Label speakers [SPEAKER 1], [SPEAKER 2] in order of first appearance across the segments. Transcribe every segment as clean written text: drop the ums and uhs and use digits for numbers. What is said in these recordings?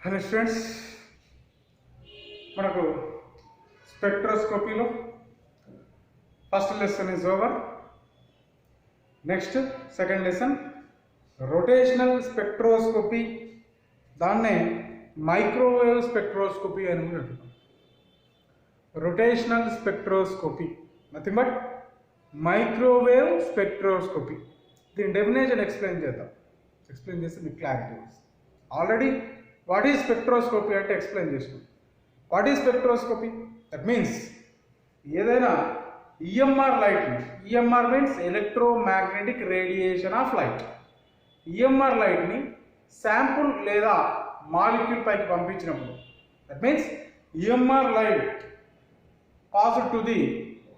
[SPEAKER 1] Hello students, మనకు స్పెక్ట్రోస్కోపీలో first lesson is over. Next second lesson rotational spectroscopy, దాన్నే microwave spectroscopy అని కూడా అంటున్నాం. Rotational spectroscopy nothing but microwave spectroscopy. దీని డెఫినేషన్ ఎక్స్ప్లెయిన్ చేస్తే మీకు క్లారిటీ వస్తుంది. ఆల్రెడీ వాట్ ఈజ్ స్పెక్ట్రోస్కోపీ అంటే ఎక్స్ప్లెయిన్ చేసినాం. What is spectroscopy? That means ఏదైనా ఈఎంఆర్ లైట్ని, EMR means electromagnetic radiation of light, EMR లైట్ని శాంపుల్ లేదా మాలిక్యూల్ పైకి పంపించినప్పుడు, that means EMR light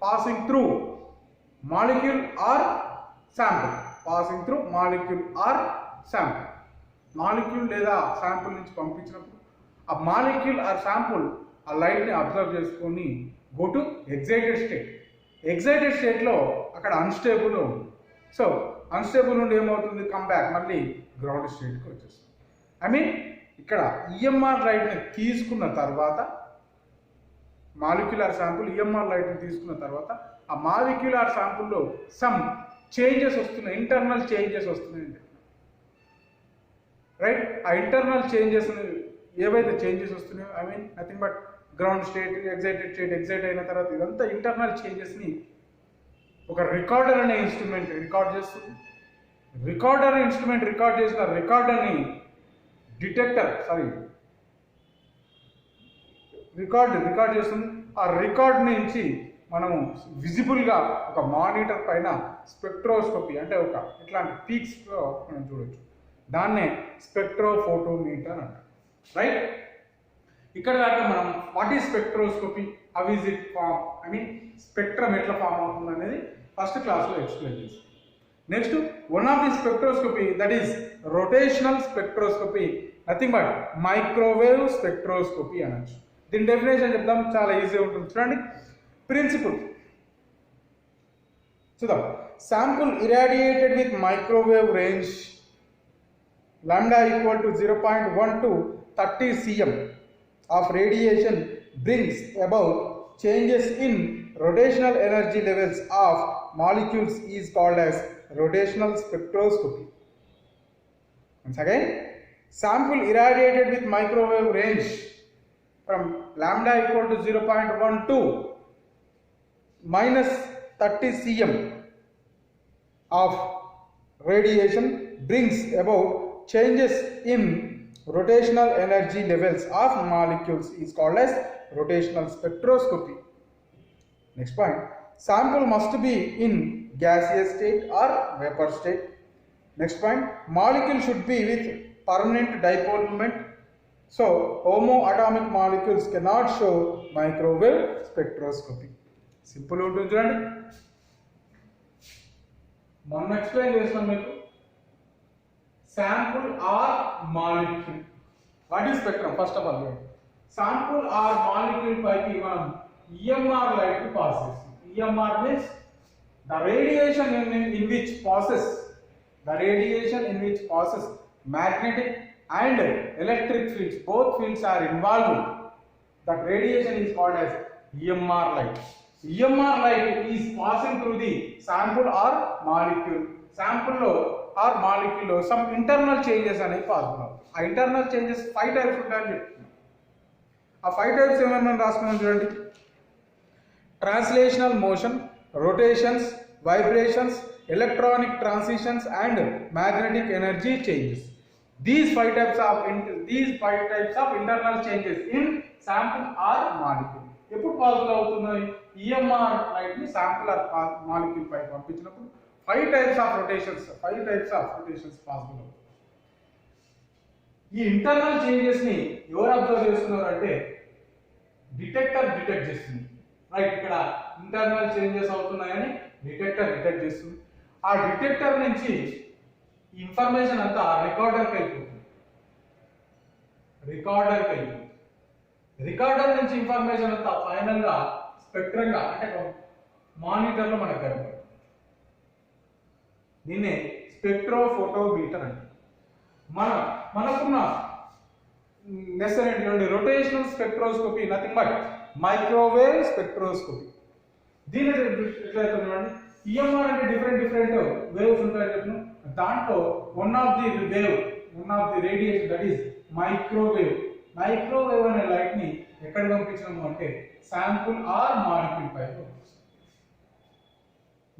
[SPEAKER 1] passing through molecule or sample, passing through molecule or sample, molecule లేదా sample నుంచి పంపించినప్పుడు ఆ మాలిక్యూల్ ఆర్ శాంపుల్ ఆ లైట్ని అబ్జర్వ్ చేసుకొని గో టు ఎగ్జైటెడ్ స్టేట్లో అక్కడ అన్స్టేబుల్ ఉంది. సో అన్స్టేబుల్ నుండి ఏమవుతుంది, కమ్ బ్యాక్ మళ్ళీ గ్రౌండ్ స్టేట్కి వచ్చేస్తుంది. ఐ మీన్ ఇక్కడ ఈఎంఆర్ లైట్ని తీసుకున్న తర్వాత, మాలిక్యులర్ శాంపుల్ ఈఎంఆర్ లైట్ని తీసుకున్న తర్వాత ఆ మాలిక్యులర్ శాంపుల్లో సమ్ చేంజెస్ వస్తున్నాయి, ఇంటర్నల్ చేంజెస్ వస్తున్నాయి రైట్. ఆ ఇంటర్నల్ చేంజెస్ ఏవైతే చేంజెస్ వస్తున్నాయో, I mean nothing but ground state, excite అయిన తర్వాత ఇదంతా ఇంటర్నల్ చేంజెస్ని ఒక రికార్డర్ అనే ఇన్స్ట్రుమెంట్ రికార్డ్ చేస్తుంది. రికార్డ్ చేసిన రికార్డర్ని రికార్డ్ చేస్తుంది. ఆ రికార్డ్ నుంచి మనము విజిబుల్గా ఒక మానిటర్ పైన స్పెక్ట్రోస్కోపీ అంటే ఒక ఇట్లాంటి పీక్స్లో మనం చూడొచ్చు. దాన్నే స్పెక్ట్రోఫోటోమీటర్ అంటారు రైట్. ఇక్కడ దాకా మనం what is spectroscopy, how is it form, I mean spectrum ఎట్లా ఫామ్ అవుతుంది అనేది ఫస్ట్ క్లాస్లో ఎక్స్ప్లెయిన్ చేస్తాం. Next one of the spectroscopy, that is rotational spectroscopy, nothing but microwave spectroscopy అనొచ్చు. దీని డెఫినేషన్ చెప్దాం, చాలా ఈజీ ఉంటుంది. చూడండి ప్రిన్సిపల్ చూద్దాం. Sample irradiated with microwave range lambda equal to 0.1 to 30 cm of radiation brings about changes in rotational energy levels of molecules is called as rotational spectroscopy. Once again, sample irradiated with microwave range from lambda equal to 0.1 to minus 30 cm of radiation brings about changes in rotational energy levels of molecules is called as rotational spectroscopy. Next point, sample must be in gaseous state or vapor state. Next point, molecule should be with permanent dipole moment. So homoatomic molecules cannot show microwave spectroscopy. Simple ఉంటుంది చూడండి. మనం explain చేస్తాం మీకు. Sample or molecule. What is spectrum? First of all, sample or molecule పైకి మనం EMR light ని pass చేస్తాం. EMR means the radiation in which passes magnetic and electric fields. Both fields are involved. That radiation is called as EMR light. EMR light is passing through the sample or molecule. Sample లో are మాలిక్యూల్లో some internal changes అనేవి possible అవుతాయి. ఆ internal changes 5 types ఉంటాయని చెప్తున్నాం. ఆ 5 types ఏమైనా రాసుకున్నాం చూడండి. Translational motion, rotations, vibrations, electronic transitions and magnetic energy changes. These 5 types of internal changes in sample or molecule ఎప్పుడు పాసిబుల్ అవుతున్నాయి? ఈఎంఆర్ లైట్ ని శాంపుల్ ఆర్ మాలిక్యూల్ పై పంపించినప్పుడు 5 types of rotations పాసిబుల్ అవుతాయి. ఈ ఇంటర్నల్ చేంజెస్ ని ఎవరు observe చేస్తున్నారు అంటే డిటెక్టర్ డిటెక్ట్ చేస్తుంది రైట్. ఇక్కడ ఇంటర్నల్ చేంజెస్ అవుతున్నాయని డిటెక్టర్ డిటెక్ట్ చేస్తుంది. ఆ డిటెక్టర్ నుంచి ఇన్ఫర్మేషన్ అంతా రికార్డర్కి వెళ్ళిపోతుంది. రికార్డర్ నుంచి ఇన్ఫర్మేషన్ అంతా ఫైనల్ గా స్పెక్ట్రంగా అంటే మానిటర్లో మనకు కనపడుతుంది. దీన్నే స్పెక్ట్రోఫోటోమీటర్ అంటే మనకున్న లెసన్ ఏంటంటే rotational spectroscopy, nothing but microwave spectroscopy. దీని ఎట్లయితుందండి, ఈఎంఆర్ అంటే డిఫరెంట్ వేవ్స్ ఉంటాయని చెప్పిన దాంట్లో one of the radiation that is microwave. Microwave అనే లైట్ ని ఎక్కడ పంపించినాము అంటే శాంపుల్ ఆర్ మాలిక్యూల్ పై.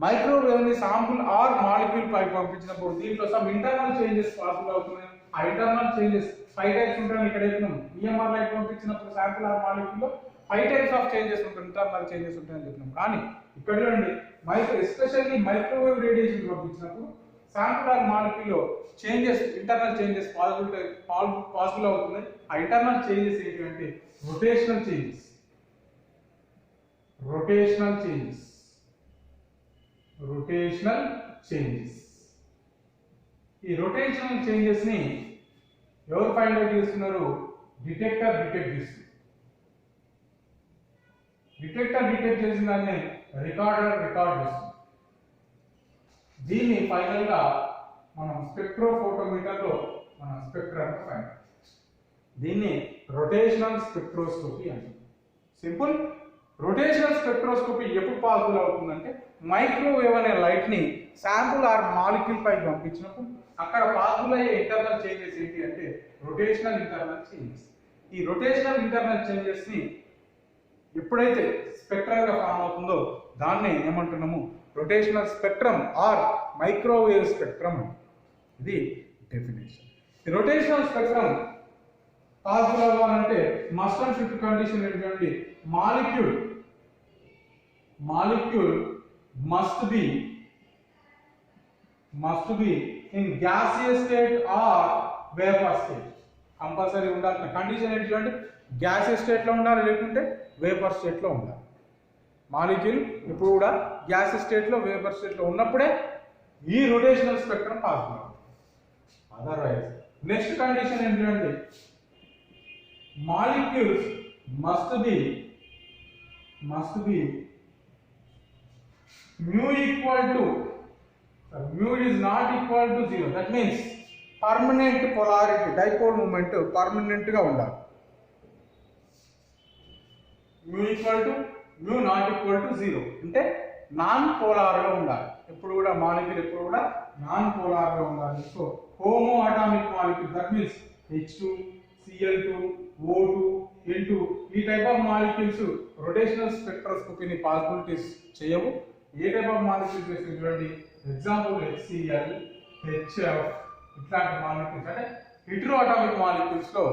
[SPEAKER 1] మైక్రోవేవ్ ని శాంపుల్ ఆర్ మాలిక్యూల్ పై పంపించినప్పుడు దీంట్లో సమ్ ఇంటర్నల్ చేంజెస్ పాసిబుల్ అవుతున్నాయి. ఆ ఇంటర్నల్ చేంజెస్ 5 టైప్స్ ఉంటాయని ఇక్కడ చెప్పినాం. ఈఎంఆర్ లైట్ పంపించినప్పుడు శాంపుల్ ఆర్ మాలిక్యూల్ లో 5 టైప్స్ ఆఫ్ చేంజెస్ ఉంటాయి, ఇంటర్నల్ చేంజెస్ ఉంటాయని చెప్పినాం. కానీ ఇక్కడ చూడండి ఎస్పెషల్లీ మైక్రోవేవ్ రేడియేషన్ పంపించినప్పుడు శాంపుల్ ఆర్ మాలిక్యూల్ లో చేంజెస్, ఇంటర్నల్ చేంజెస్ పాసిబుల్ అవుతున్నాయి. ఆ ఇంటర్నల్ చేంజెస్ ఏంటి అంటే రొటేషనల్ చేంజెస్. ఈ రొటేషనల్ చేంజెస్ ని ఎవరు ఫైండ్ అవుట్ చేస్తున్నారు? డిటెక్టర్ డిటెక్ట్ చేస్తుంది. డిటెక్టర్ డిటెక్ట్ చేసిన దాన్ని రికార్డర్ రికార్డ్ చేస్తుంది. దీన్ని ఫైనల్ గా మనం స్పెక్ట్రోఫోటోమీటర్ లో మన స్పెక్ట్రమ్ ఫైండ్. దీన్ని రొటేషనల్ స్పెక్ట్రోస్కోపీ అంటారు. సింపుల్. రొటేషనల్ స్పెక్ట్రోస్కోపీ ఎప్పుడు పాసిబుల్ అవుతుందంటే మైక్రోవేవ్ అనే లైట్ ని శాంపుల్ ఆర్ మాలిక్యూల్ పై పంపించినప్పుడు అక్కడ పాసిబుల్ అయ్యే ఇంటర్నల్ చేంజెస్ ఏంటి అంటే రొటేషనల్ ఇంటర్నల్ చేంజెస్. ఈ రొటేషనల్ ఇంటర్నల్ చేంజెస్ ని ఎప్పుడైతే స్పెక్ట్రల్ గా ఫామ్ అవుతుందో దాన్ని ఏమంటున్నాము? Rotational spectrum or microwave spectrum. ఇది డెఫినేషన్. ఈ రొటేషనల్ స్పెక్ట్రమ్ పాసిబుల్ అవ్వాలంటే మస్ట్ అండ్ షుడ్ కండిషన్ ఏంటంటే molecule must be in gaseous state or vapor state. Compulsory ఉండాల్సిన కండిషన్ ఏంటంటే గ్యాసియస్ స్టేట్ లో ఉండాలి, లేకుంటే వేపర్ స్టేట్ లో ఉండాలి. మాలిక్యూల్ ఇప్పుడు కూడా గ్యాసియస్ స్టేట్ లో వేపర్ స్టేట్ లో ఉన్నప్పుడే ఈ రొటేషనల్ స్పెక్ట్రమ్ పాసిబుల్ అవుతుంది. అదర్వైజ్ నెక్స్ట్ కండిషన్ ఏంటంటే molecules must be mu is not equal to 0. That means permanent polarity, dipole moment permanent గా ఉండాలి. mu not equal to 0 అంటే నాన్ పోలార్ గా ఉండాలి. ఎప్పుడు కూడా మాలిక్యూల్ ఎప్పుడు కూడా నాన్ పోలార్ గా ఉండాలి. So homo atomic molecule, that means H2, Cl2, O2, N2 ఈ టైప్ ఆఫ్ మాలిక్యూల్స్ రొటేషనల్ స్పెక్ట్రోస్కోపీని పాసిబిలిటీస్ చేయవు. ఏ టైప్ ఆఫ్ మాలిక్యూల్స్ చేస్తే చూడండి, ఎగ్జాంపుల్ HCl, HF ఇట్లాంటి మాలిక్యూల్స్ అంటే హెటెరో అటామిక్ మాలిక్యూల్స్ లో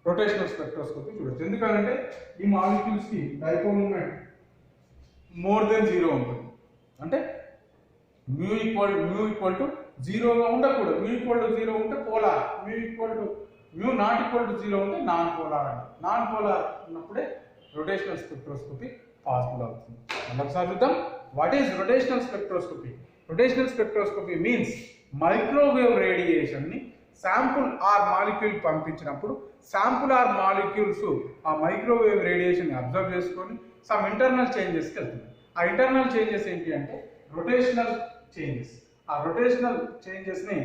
[SPEAKER 1] రొటేషనల్ స్పెక్ట్రోస్కోపీ చూడొచ్చు. ఎందుకంటే ఈ మాలిక్యూల్స్ కి డైపోల్ మూమెంట్ మోర్ దెన్ 0 ఉంటుంది. అంటే mu equal to 0 గా ఉండకూడదు. mu equal to 0 ఉంటే polar, mu not equal to 0 ఉంటే నాన్ పోలార్ అంటే. నాన్ పోలార్ ఉన్నప్పుడే రొటేషనల్ స్పెక్ట్రోస్కోపీ పాసిబుల్ అవుతుంది. ఒకసారి చూద్దాం. What is rotational spectroscopy? Rotational spectroscopy means microwave radiation ని శాంపుల్ ఆర్ మాలిక్యూల్ పంపించినప్పుడు శాంపుల్ ఆర్ మాలిక్యూల్స్ ఆ మైక్రోవేవ్ రేడియేషన్ ని అబ్జర్వ్ చేసుకొని సమ్ ఇంటర్నల్ చేంజెస్కి వెళ్తుంది. ఆ ఇంటర్నల్ చేంజెస్ ఏంటి అంటే రొటేషనల్ చేంజెస్. ఆ రొటేషనల్ చేంజెస్ ని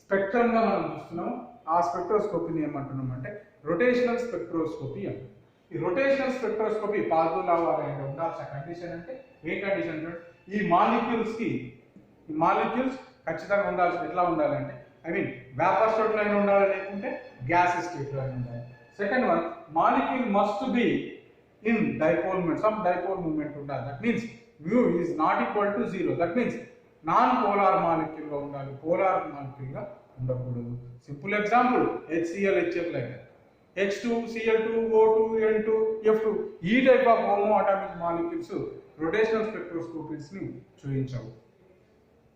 [SPEAKER 1] స్పెక్ట్రమ్ గా మనం చూస్తున్నాము. ఆ స్పెక్ట్రోస్కోపీని ఏమంటున్నాం అంటే రొటేషనల్ స్పెక్ట్రోస్కోపీ అంటారు. ఈ రొటేషనల్ స్పెక్ట్రోస్కోపీ పాసిబుల్ అవ్వాలంటే ఉండాల్సిన కండిషన్ అంటే ఏ కండిషన్? ఈ మాలిక్యూల్స్ ఖచ్చితంగా ఉండాల్సి ఎట్లా ఉండాలంటే వేపర్ స్టేట్ లో అయినా ఉండాలి, లేకుంటే గ్యాస్ స్టేట్ లో అయినా ఉండాలి. Second one, molecule must be in dipole moment, some dipole moment ఉండాలి. That means mu is not equal to 0. That means non polar molecule గా ఉండాలి, పోలార్ మాలిక్యూల్ గా ఉండకూడదు. Simple example HCl, HF like H2, Cl2, O2, N2, F2 ఈ type of homo atomic molecules rotational spectroscopies ని చూపించవు.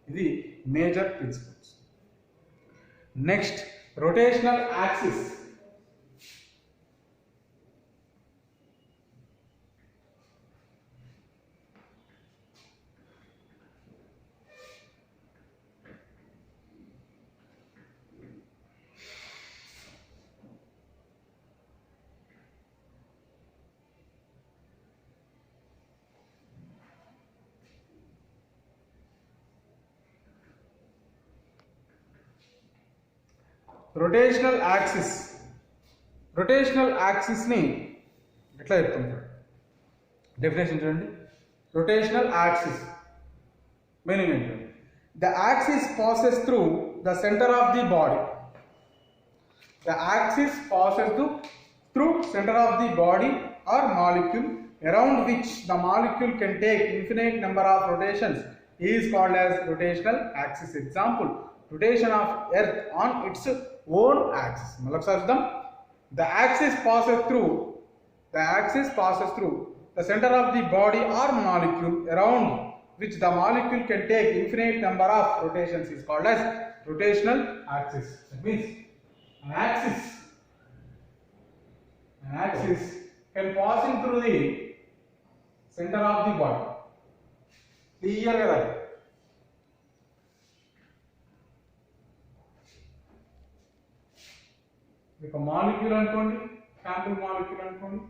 [SPEAKER 1] ఇది major principles. Next, rotational axis. Rotational axis rotational యాక్సిస్ని ఎట్లా చెప్తాం చూడండి. డెఫినేషన్ చూడండి. రొటేషనల్ యాక్సిస్ మీనింగ్ ఏంటంటే the axis passes through the centre of the body. The axis passes through center of the body or molecule around which the molecule can take infinite number of rotations is called as rotational axis. Example, rotation of earth on its own axis. मतलब समझते हैं, the axis passes through the center of the body or molecule around which the molecule can take infinite number of rotations is called as rotational axis. That means an axis can passing through the center of the body. Clear కదా? ఒక molecule అనుకోండి, sample molecule అనుకోండి.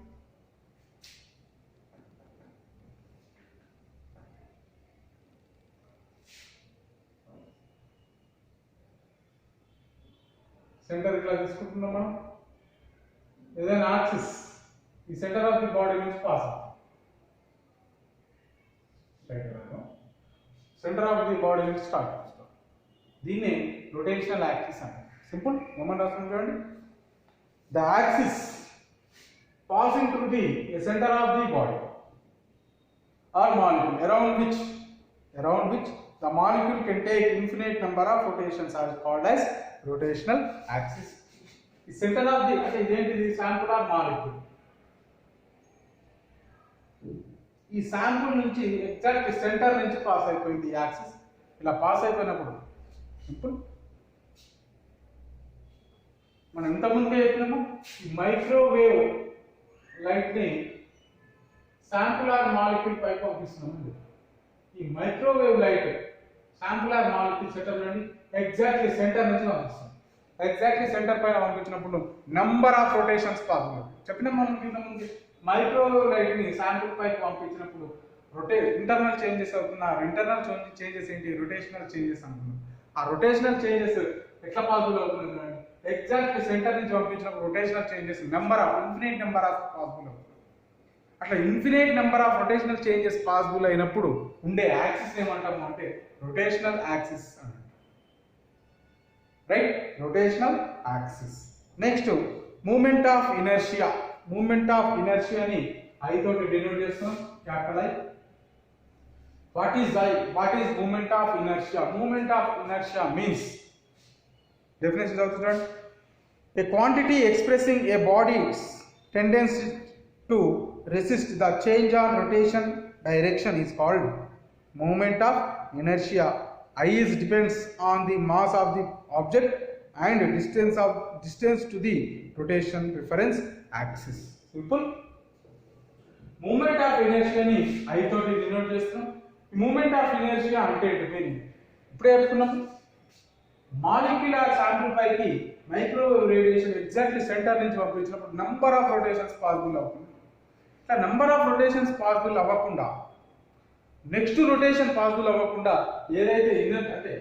[SPEAKER 1] Centre ఇట్లా తీసుకుంటున్నాం మనం. ఏదైనా axis ఈ centre of the body నుంచి పాస్ అవుతుంది. సెంటర్ ఆఫ్ ది బాడీ నుంచి స్టార్ట్ చేస్తాం. దీన్ని రొటేషనల్ యాక్సిస్ అంటారు. సింపుల్ మూమెంట్ రాస్తుంది చూడండి. The axis passing through the centre of the body or molecule around which the molecule can take infinite number of rotations are called as rotational axis. The center of the అంటే ఇదేంటిది sample or molecule. ఈ sample నుంచి exact centre నుంచి pass అయిపోయింది ఈ axis. ఇలా pass అయిపోయినప్పుడు simple మనం ఇంతకుముందే చెప్పినాము, ఈ మైక్రోవేవ్ లైట్ ని శాంపుల్ ఆర్ మాలిక్యూల్ పై పంపిస్తున్నాము. ఈ microwave light sample or molecule centre నుండి ఎగ్జాక్ట్లీ సెంటర్ నుంచి పంపిస్తుంది. ఎగ్జాక్ట్లీ సెంటర్ పైన పంపించినప్పుడు నంబర్ ఆఫ్ రొటేషన్స్ పాసిబుల్. చెప్పినాం మనం ఇంతకుముందు, మైక్రోవేవ్ లైట్ ని శాంపుల్ పైకి పంపించినప్పుడు ఇంటర్నల్ చేంజెస్ అవుతున్నారు. ఇంటర్నల్ చేంజెస్ ఏంటి? రొటేషనల్ చేంజెస్ అంటున్నాం. ఆ రొటేషనల్ చేంజెస్ ఎట్లా పాసిబుల్ అవుతుంది? ఎగ్జాక్ట్లీ సెంటర్ నుంచి పంపించినప్పుడు rotational changes infinite number of possible అవుతుంది. అట్లా infinite number of rotational changes possible అయినప్పుడు ఉండే యాక్సిస్ ఏమంటాము అంటే రొటేషనల్ యాక్సిస్ అంటాం. Right, rotational axis. Next moment of inertia. Moment of ఇనర్షియాని ఐ తోటి డినోట్ చేస్తాం, capital I. What is moment of inertia? Moment of inertia means definition చదువుతున్నాడు. A quantity expressing a body's tendency to resist the change on rotation direction is called moment of inertia. I is depends on the mass of the object and distance to the rotation reference axis. Simple. Moment of inertia ni I తోటి denote చేస్తాం. Moment of inertia అంటే ఏంటి? ఇప్పుడే చెప్పుకున్నాం, molecular sample పైకి microwave radiation exactly centre నుంచి పంపించినప్పుడు number of rotations possible అవుతుంది. నంబర్ ఆఫ్ రొటేషన్స్ పాసిబుల్ అవ్వకుండా, నెక్స్ట్ రొటేషన్ పాసిబుల్ అవ్వకుండా ఏదైతే అంటే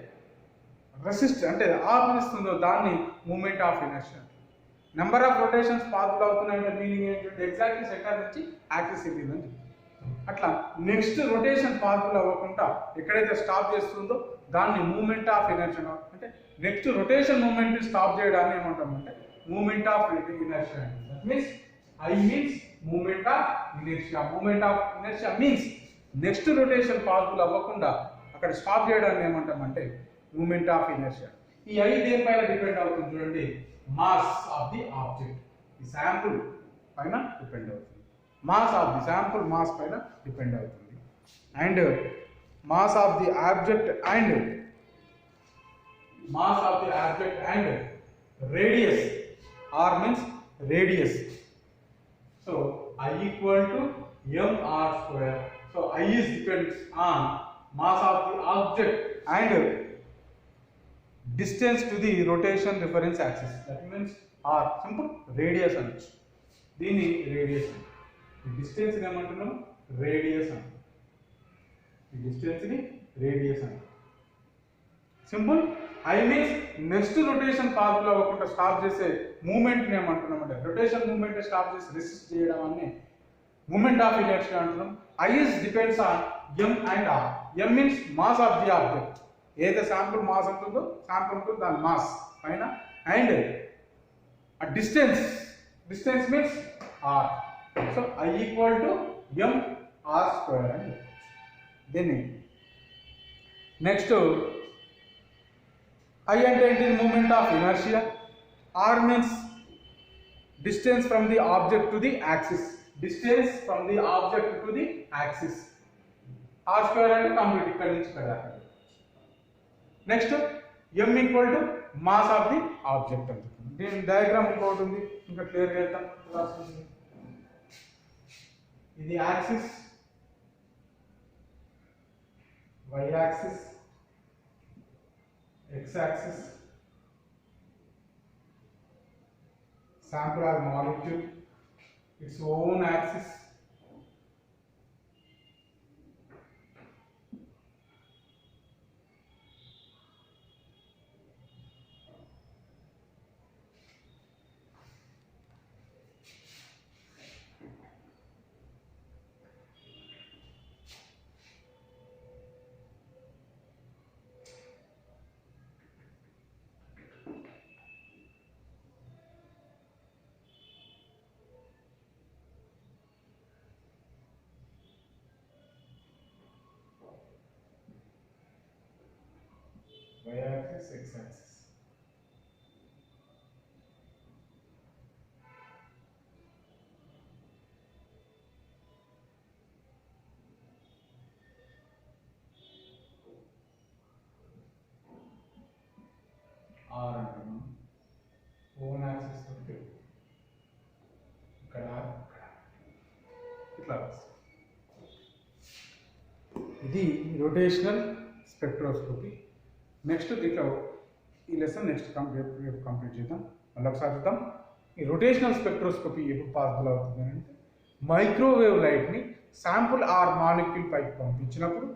[SPEAKER 1] రెసిస్ట్ అంటే ఆపిస్తుందో దాన్ని moment of inertia. Number of rotations possible అవుతున్నాయంటే మీనింగ్ ఏంటంటే ఎగ్జాక్ట్లీ సెంటర్ నుంచి యాక్సిస్ వెళ్ళిందని చెప్పి. అట్లా నెక్స్ట్ రొటేషన్ పాసిబుల్ అవ్వకుండా ఎక్కడైతే స్టాప్ చేస్తుందో దాన్ని మూమెంట్ ఆఫ్ ఇనర్షియా అంటే నెక్స్ట్ రొటేషన్ మూమెంట్ స్టాప్ చేయడాన్ని ఏమంటామంటే moment of inertia. That means I means movement of inertia. Movement of inertia means next rotation possible అవ్వకుండా అక్కడ స్టాప్ చేయడాన్ని ఏమంటామంటే మూమెంట్ ఆఫ్ ఇనర్షియా. ఈ ఐ దేనిపైన డిపెండ్ అవుతుంది చూడండి? Mass of the object. ఈ శాంపుల్ పైన డిపెండ్ అవుతుంది. Mass of the sample mass పైన డిపెండ్ అవుతుంది. And mass of the object and radius. R means radius. So I equal to mr square. So I is depends on mass of the object and distance to the rotation reference axis. That means r. Simple. Radius anchu. Dini radius. The distance ni emantunnam radius anchu. The distance ni radius anchu. Simple. I means next rotation పాత్లో అవ్వకుండా stop చేసే మూమెంట్ని ఏమంటున్నామంటే rotation moment stop చేసి resist చేయడం అని moment of inertia అంటున్నాం. I is depends on M and R. M means mass of the object, ఏదైతే శాంపుల్ మాస్ ఉంటుందో శాంపుల్ ఉంటుందో దాని మాస్ పైన, and distance means R. So I equal to M R square అని దీన్ని. Next I అంటే ఏంటి? Moment of inertia. R means distance from the object to the axis. Distance from the object to the axis. R square అంటే complete ఇక్కడ నుంచి ఇక్కడ. Next M equal to mass of the object అని. దీని diagram ఇంకోటి ఉంది, ఇంకా క్లియర్గా వెళ్తాం. ఇది axis, y axis, x axis, sample or molecule, its own axis, y axis, x axis. R అంటున్నాం. ఓన్ యాక్సిస్ తోటి ఇక్కడ ఇట్లా. ఇది రొటేషనల్ స్పెక్ట్రోస్కోపీ. నెక్స్ట్ దీంట్లో ఈ లెసన్ నెక్స్ట్ కంప్లీట్ చేద్దాం. మళ్ళీ ఒకసారి చూద్దాం. ఈ రొటేషనల్ స్పెక్ట్రోస్కోపీ ఎప్పుడు పాసిబుల్ అవుతుంది అంటే మైక్రోవేవ్ లైట్ని శాంపుల్ ఆర్ మాలిక్యూల్ పైకి పంపించినప్పుడు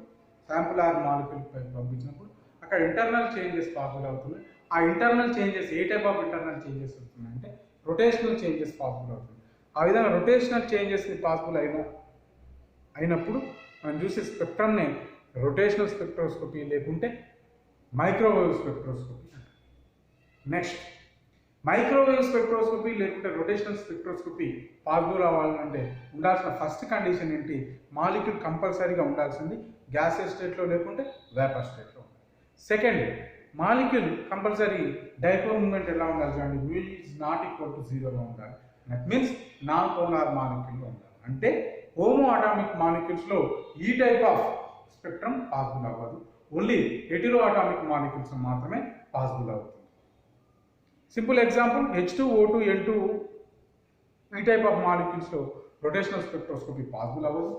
[SPEAKER 1] అక్కడ ఇంటర్నల్ చేంజెస్ పాసిబుల్ అవుతుంది. ఆ internal changes A type of internal changes అవుతుందంటే రొటేషనల్ చేంజెస్ పాసిబుల్ అవుతుంది. ఆ విధంగా రొటేషనల్ చేంజెస్ని పాసిబుల్ అయినప్పుడు మనం చూసే స్పెక్ట్రమ్ని రొటేషనల్ స్పెక్ట్రోస్కోపీ లేకుంటే microwave spectroscopy. Next microwave spectroscopy లేకుంటే రొటేషనల్ స్పెక్ట్రోస్కోపీ పాసిబుల్ అవ్వాలంటే ఉండాల్సిన ఫస్ట్ కండిషన్ ఏంటి? మాలిక్యూల్ కంపల్సరీగా ఉండాల్సింది గ్యాసియస్ స్టేట్లో లేకుంటే వేపర్ స్టేట్లో. Second, molecule compulsory dipole moment ఎలా ఉండాలి చూడండి, v is not equal to 0గా ఉండాలి. దట్ మీన్స్ నాన్ పోలార్ మాలిక్యూల్లో ఉండాలి. అంటే హోమో అటామిక్ మాలిక్యూల్స్లో ఈ టైప్ ఆఫ్ స్పెక్ట్రమ్ పాసిబుల్ అవ్వదు. ఓన్లీ హెటిరో అటామిక్ మాలిక్యూల్స్ మాత్రమే పాసిబుల్ అవుతుంది. సింపుల్ ఎగ్జాంపుల్ H2O2 N2 ఈ టైప్ ఆఫ్ మాలిక్యూల్స్లో రొటేషనల్ స్పెక్ట్రోస్కోపీ పాసిబుల్ అవ్వదు.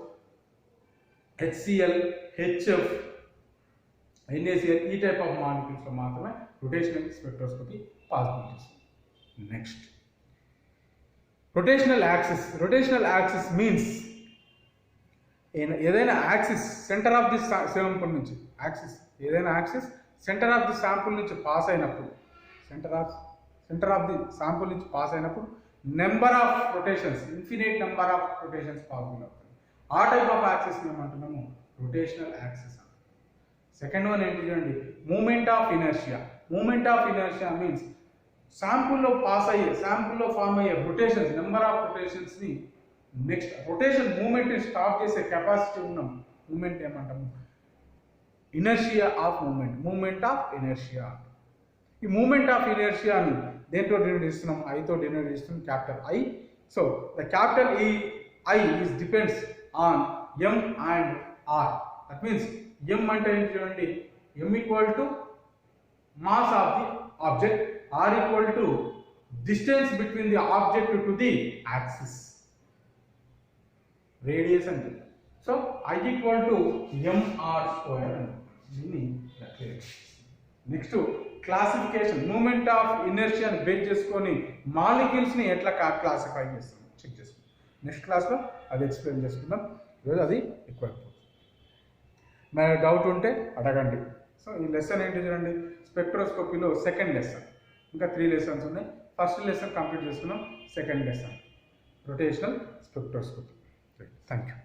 [SPEAKER 1] HCl, HF, NaCl ఈ టైప్ ఆఫ్ మాలిక్యూల్స్లో మాత్రమే రొటేషనల్ స్పెక్ట్రోస్కోపీ పాసిబుల్ చేస్తుంది. నెక్స్ట్ రొటేషనల్ యాక్సిస్ మీన్స్ ఏదైనా axis center of the sample నుంచి ఏదైనా axis center of the sample నుంచి పాస్ అయినప్పుడు number of rotations, infinite number of rotations possible అవుతుంది. ఆ టైప్ ఆఫ్ యాక్సిస్ ఏమంటున్నాము? Rotational axis. సెకండ్ వన్ ఏంటి చూడండి, మూమెంట్ ఆఫ్ ఇనర్షియా మీన్స్ శాంపుల్లో ఫామ్ అయ్యే రొటేషన్స్, నెంబర్ ఆఫ్ రొటేషన్స్ని నెక్స్ట్ రొటేషన్ మూమెంట్ని స్టాప్ చేసే కెపాసిటీ ఉన్న మూమెంట్ ఏమంటాము? Inertia of moment of inertia. ఈ మూమెంట్ ఆఫ్ ఇనర్షియాని దేంతో డినోట్ చేస్తున్నాం? ఐతో డినోట్ చేస్తున్నాం, capital I. So the capital I is depends on M and R. That means ఎం అంటే ఏంటి చూడండి, M equal to mass of the object, R equal to distance between the object to the axis, radius అంటే. So I equal to M R square అని దీన్ని. Next classification, moment of ఇనర్షియాని base చేసుకొని మాలిక్యూల్స్ని ఎట్లా క్లాసిఫై చేస్తాం చెక్ చేసుకుందాం. Next క్లాస్లో అది ఎక్స్ప్లెయిన్ చేసుకుందాం. ఈరోజు అది ఎక్కువ. మరి డౌట్ ఉంటే అడగండి. సో ఈ లెసన్ ఏంటి చూడండి, స్పెక్ట్రోస్కోపీలో సెకండ్ లెసన్. ఇంకా 3 లెసన్స్ ఉన్నాయి. ఫస్ట్ లెసన్ కంప్లీట్ చేసుకున్నాం. Second lesson rotational spectroscopy. Thank you.